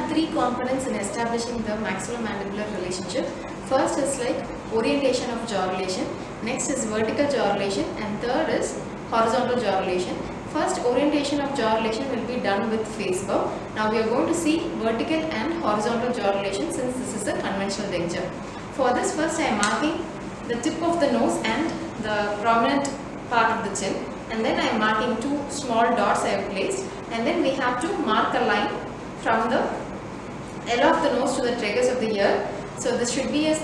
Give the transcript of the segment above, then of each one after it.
have three components in establishing the maxillomandibular relationship. First is like orientation of jaw relation, next is vertical jaw relation, and third is horizontal jaw relation. First, orientation of jaw relation will be done with face bow. Now we are going to see vertical and horizontal jaw relation since this is a conventional denture. For this, first I am marking the tip of the nose and the prominent part of the chin, and then I am marking two small dots I have placed, and then we have to mark a line from the L of the nose to the tragus of the ear. So this should be a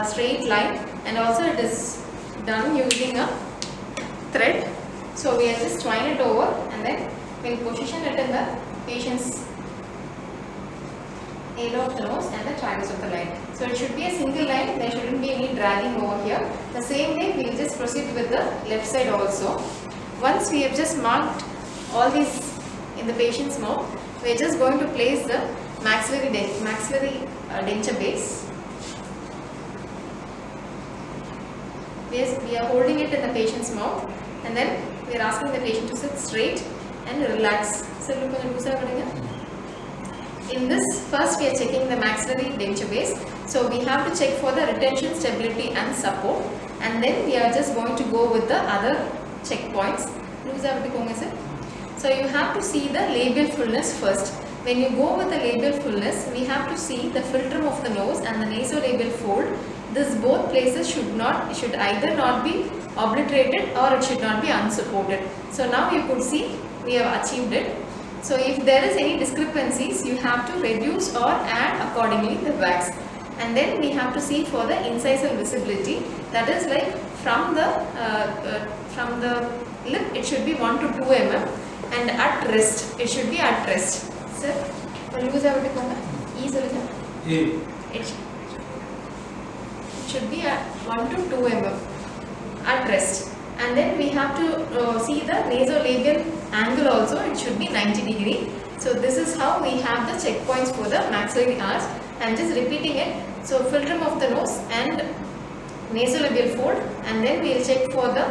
straight line, and also it is done using a thread. So we are just twine it over and then we'll position it in the patient's L of the nose and the tragus of the line. So it should be a single line, there shouldn't be any dragging over here. The same way we will just proceed with the left side also. Once we have just marked all these in the patient's mouth, we are just going to place the maxillary denture base. We are holding it in the patient's mouth, and then we are asking the patient to sit straight and relax. In this, first we are checking the maxillary denture base. So we have to check for the retention, stability and support, and then we are just going to go with the other checkpoints. So you have to see the labial fullness first. When you go with the labial fullness, we have to see the philtrum of the nose and the nasolabial fold. This both places should either not be obliterated or it should not be unsupported. So now you could see we have achieved it. So if there is any discrepancies, you have to reduce or add accordingly the wax. And then we have to see for the incisal visibility, that is like from the lip it should be 1 to 2 mm, and at rest it should be at rest. Sir, it should be at 1 to 2 mm at rest. And then we have to see the nasolabial angle also, it should be 90 degree. So this is how we have the checkpoints for the maxillary arch. I am just repeating it. So philtrum of the nose and nasolabial fold, and then we will check for the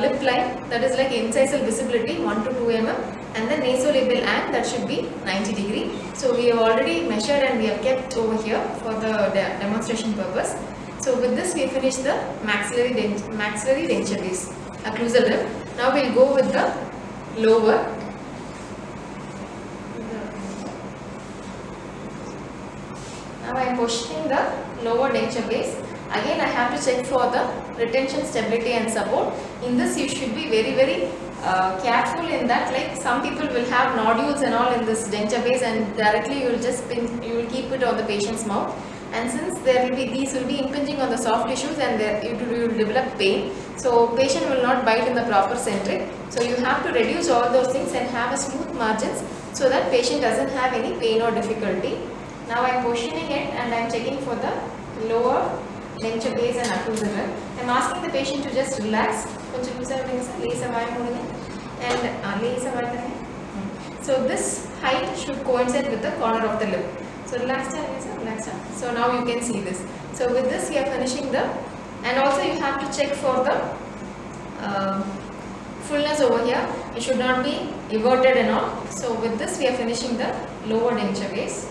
lip line, that is like incisal visibility 1 to 2 mm, and the nasolabial angle, that should be 90 degree. So we have already measured and we have kept over here for the demonstration purpose. So with this we finish the maxillary denture base, occlusal lip. Now we will go with the lower. Now I am positioning the lower denture base. Again I have to check for the retention, stability and support. In this you should be very careful in that, like some people will have nodules and all in this denture base, and directly you will keep it on the patient's mouth. And since these will be impinging on the soft tissues, and you will develop pain, so patient will not bite in the proper centric. So you have to reduce all those things and have a smooth margins so that patient doesn't have any pain or difficulty. Now I am positioning it and I am checking for the lower denture base and occlusal lip. I am asking the patient to just relax. So this height should coincide with the corner of the lip. So relax down. So now you can see this. So with this we are finishing the, and also you have to check for the fullness over here. It should not be everted and all. So with this we are finishing the lower denture base.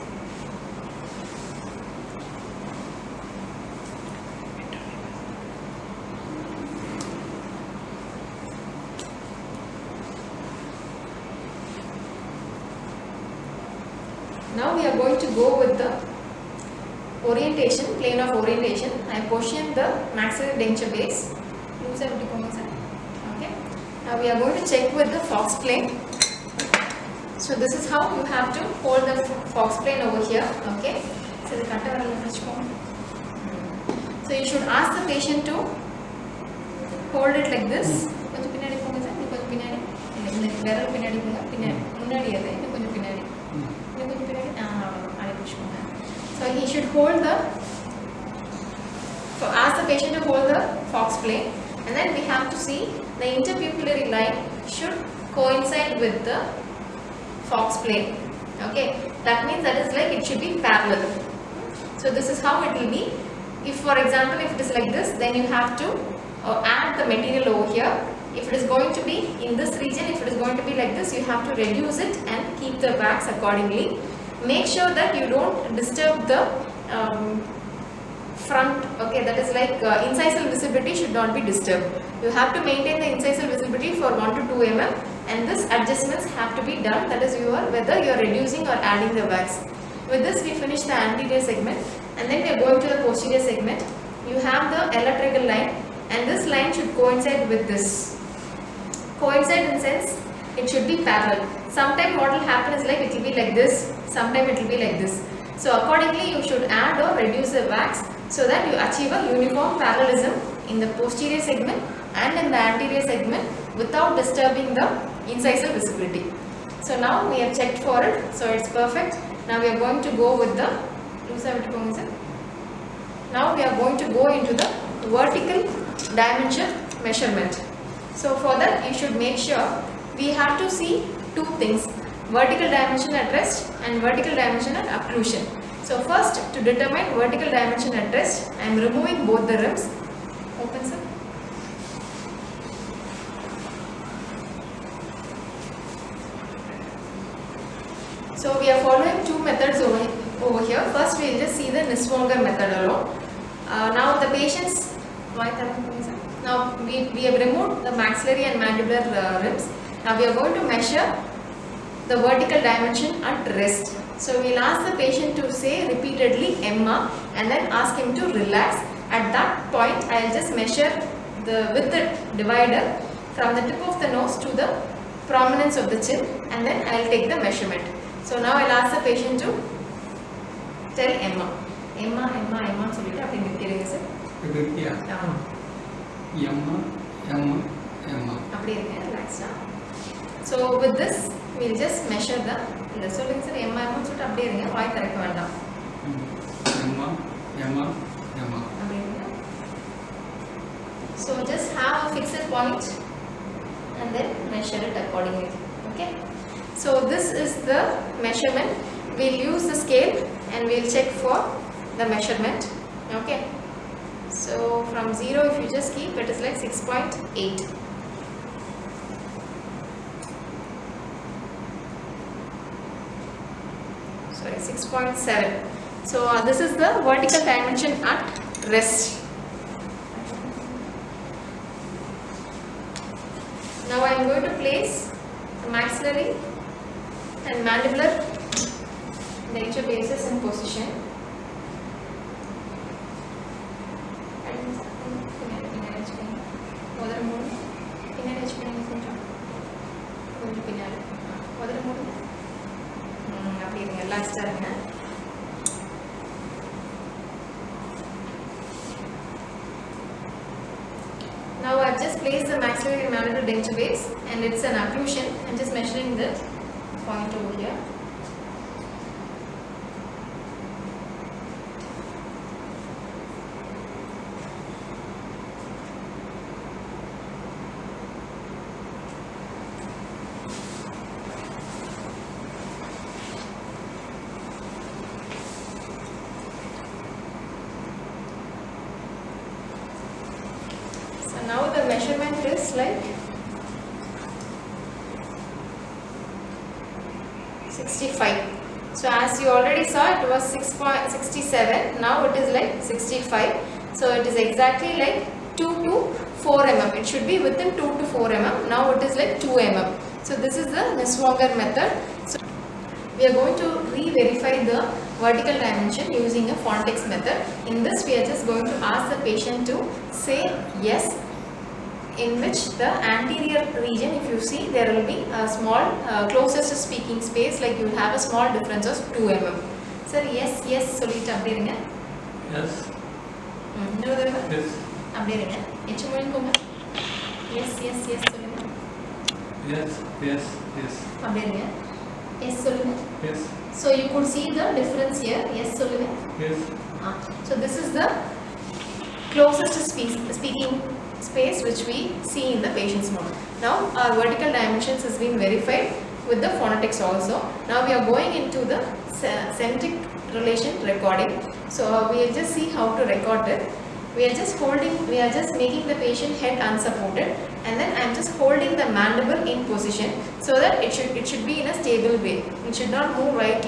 Now we are going to go with the orientation, plane of orientation. I position the maxillary denture base. Okay. Now we are going to check with the Fox plane. So this is how you have to hold the Fox plane over here. Okay. So you should ask the patient to hold it like this. So he should ask the patient to hold the Fox plane, and then we have to see the interpupillary line should coincide with the Fox plane. Okay, that means that is like it should be parallel. So this is how it will be. If for example if it is like this, then you have to add the material over here. If it is going to be in this region, if it is going to be like this, you have to reduce it and keep the wax accordingly. make sure that you don't disturb the front, okay, that is like incisal visibility should not be disturbed. You have to maintain the incisal visibility for 1 to 2 mm, and this adjustments have to be done, that is whether you are reducing or adding the wax. With this we finish the anterior segment, and then we are going to the posterior segment. You have the electrical line, and this line should coincide with this. Coincide in sense it should be parallel. Sometime what will happen is like it will be like this, sometime it will be like this. So accordingly you should add or reduce the wax so that you achieve a uniform parallelism in the posterior segment and in the anterior segment without disturbing the incisal visibility. So now we have checked for it, so it's perfect. Now we are going to go with the now we are going to go into the vertical dimension measurement. So for that you should make sure we have to see two things: vertical dimension at rest and vertical dimension at occlusion. So first, to determine vertical dimension at rest, I am removing both the rims. Open, sir. So we are following two methods over here. First we will just see the Niswonger method alone. Now the patients, now we have removed the maxillary and mandibular rims. Now we are going to measure the vertical dimension at rest. So we will ask the patient to say repeatedly Emma, and then ask him to relax. At that point I will just measure with the divider from the tip of the nose to the prominence of the chin, and then I will take the measurement. So now I will ask the patient to tell Emma. Emma, Emma, Emma சொல்லிட்டு அப்படி நிறுத்திடுங்க sir. நிறுத்தியா? Emma, Emma, Emma. அப்படி இருங்க, ரிலாக்ஸா. So with this we will just measure the இந்த சொல்லுங்க sir. Emma, Emma சொல்லிட்டு அப்படியே இருங்க, வாய் திறக்க வேண்டாம். Emma, Emma, Emma. அப்படி இருங்க. So just have a fixed point and then measure it accordingly. Okay. So this is the measurement. We'll use the scale and we'll check for the measurement. Okay. So from 0, if you just keep, it is like 6.8. Sorry, 6.7. So this is the vertical dimension at rest. Now I am going to place the maxillary and mandibular denture bases in position. Now I have just placed the maxillary and mandibular denture base, and it's an occlusion. I am just measuring the point over here. Now the measurement is like 65. So as you already saw, it was 6.67. Now it is like 65. So it is exactly like 2 to 4 mm. It should be within 2 to 4 mm. Now it is like 2 mm. So this is the Niswonger method. So we are going to re-verify the vertical dimension using a phonetics method. In this we are just going to ask the patient to say yes, in which the anterior region, if you see, there will be a small closest to speaking space, like you will have a small difference of 2 mm. Sir, yes, yes, சொல்லிட்டு அப்படியே இருங்க. Yes. இன்னொரு தடவை. Yes. அப்படியே இருங்க. எச்சு மொழின்னு போங்க. Yes, yes, yes சொல்லுங்க. Yes, yes, yes. அப்படியே இருங்க. Yes சொல்லுங்க. Yes. So you could see the difference here. Yes சொல்லுங்க. Yes. So this is the closest to speaking space which we see in the patient's mouth. Now our vertical dimensions has been verified with the phonetics also. Now we are going into the centric relation recording. So we will just see how to record it. we are just making the patient head unsupported, and then I am just holding the mandible in position so that it should be in a stable way. It should not move right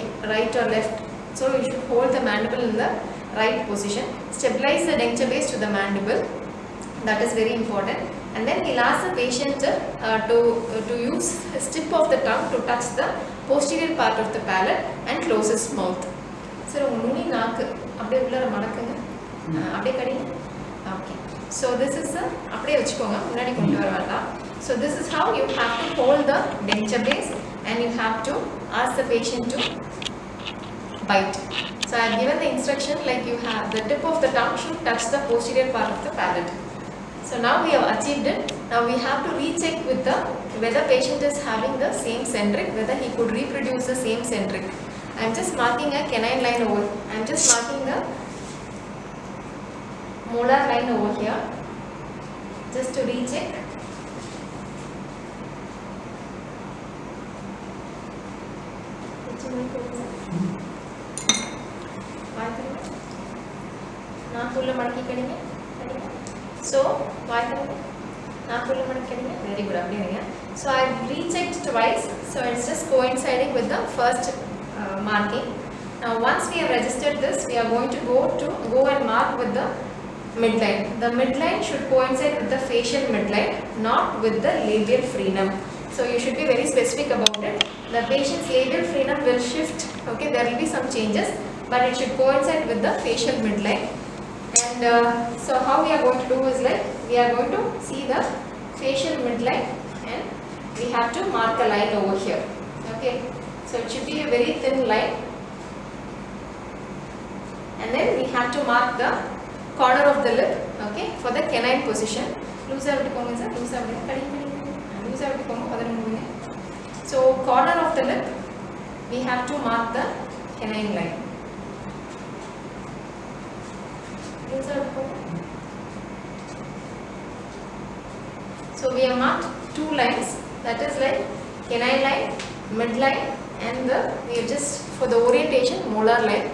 or left. So you should hold the mandible in the right position. Stabilize the denture base to the mandible. That is very important. And then we'll ask the patient to use his tip of the tongue to touch the posterior part of the palate and close his mouth. Sir, nuni naakku அப்படியே உள்ளர மடக்குங்க. அப்படியே கடிங்க. Okay. So this is the அப்படியே வெச்சுக்கோங்க. முன்னாடி கொண்டு வர வேண்டாம். So this is how you have to hold the denture base, and you have to ask the patient to bite. So I have given the instruction like you have the tip of the tongue should touch the posterior part of the palate. So now we have achieved it. Now we have to recheck with the whether patient is having the same centric, whether he could reproduce the same centric. I am just marking a canine line over. I am just marking the molar line over here, just to recheck. So, very good. So I rechecked twice. So it's just coinciding with the first marking. Now once we have registered this, we are going to go and mark with the midline. The midline should coincide with the facial midline, not with the labial frenum. So you should be very specific about it. The patient's labial frenum will shift. Okay, there will be some changes, but it should coincide with the facial midline. And so how we are going to do is like we are going to see the facial midline, and we have to mark a line over here. Okay, so it should be a very thin line, and then we have to mark the corner of the lip. Okay, for the canine position. Loose out konga sir, loose out konga. So corner of the lip, we have to mark the canine line. So we have marked two lines, that is like canine line, midline, and we have just for the orientation molar line,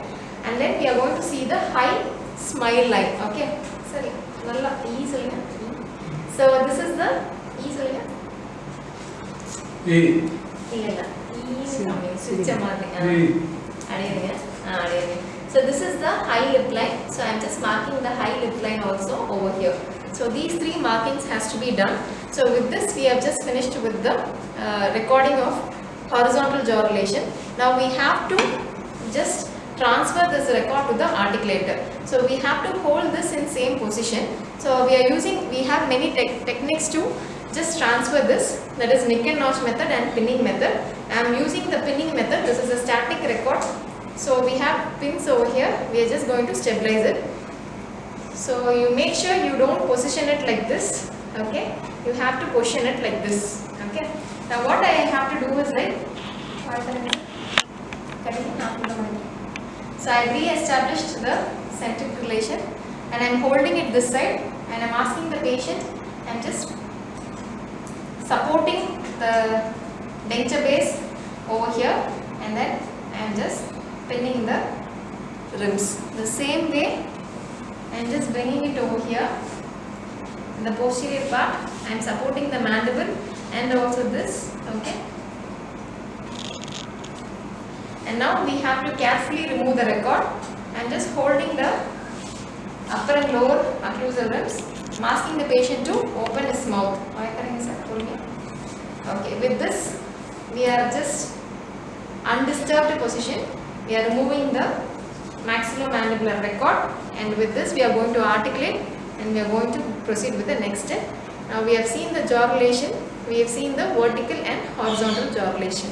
and then we are going to see the high smile line. Okay, sorry, nalla e solunga. So this is the e solunga. E. Illa e switch maadhi. So this is the high lip line. So I am just marking the high lip line also over here. So these three markings has to be done. So with this we have just finished with the recording of horizontal jaw relation. Now we have to just transfer this record to the articulator. So we have to hold this in same position. So we have many techniques to just transfer this, that is nick and notch method and pinning method. I am using the pinning method. This is a static record. So we have pins over here, we are just going to stabilize it. So you make sure you don't position it like this, okay? You have to position it like this, okay? Now what I have to do is like, so I re-established the centric relation, and I am holding it this side, and I am asking the patient, I am just supporting the denture base over here, and then I am just pinning the ribs. The same way, I am just bringing it over here in the posterior part. I am supporting the mandible and also this. Okay. And now we have to carefully remove the record. I am just holding the upper and lower occlusal ribs, asking the patient to open his mouth. Okay. With this, we are just undisturbed position. We are removing the maxillomandibular record, and with this we are going to articulate, and we are going to proceed with the next step. Now we have seen the jaw relation, we have seen the vertical and horizontal jaw relation.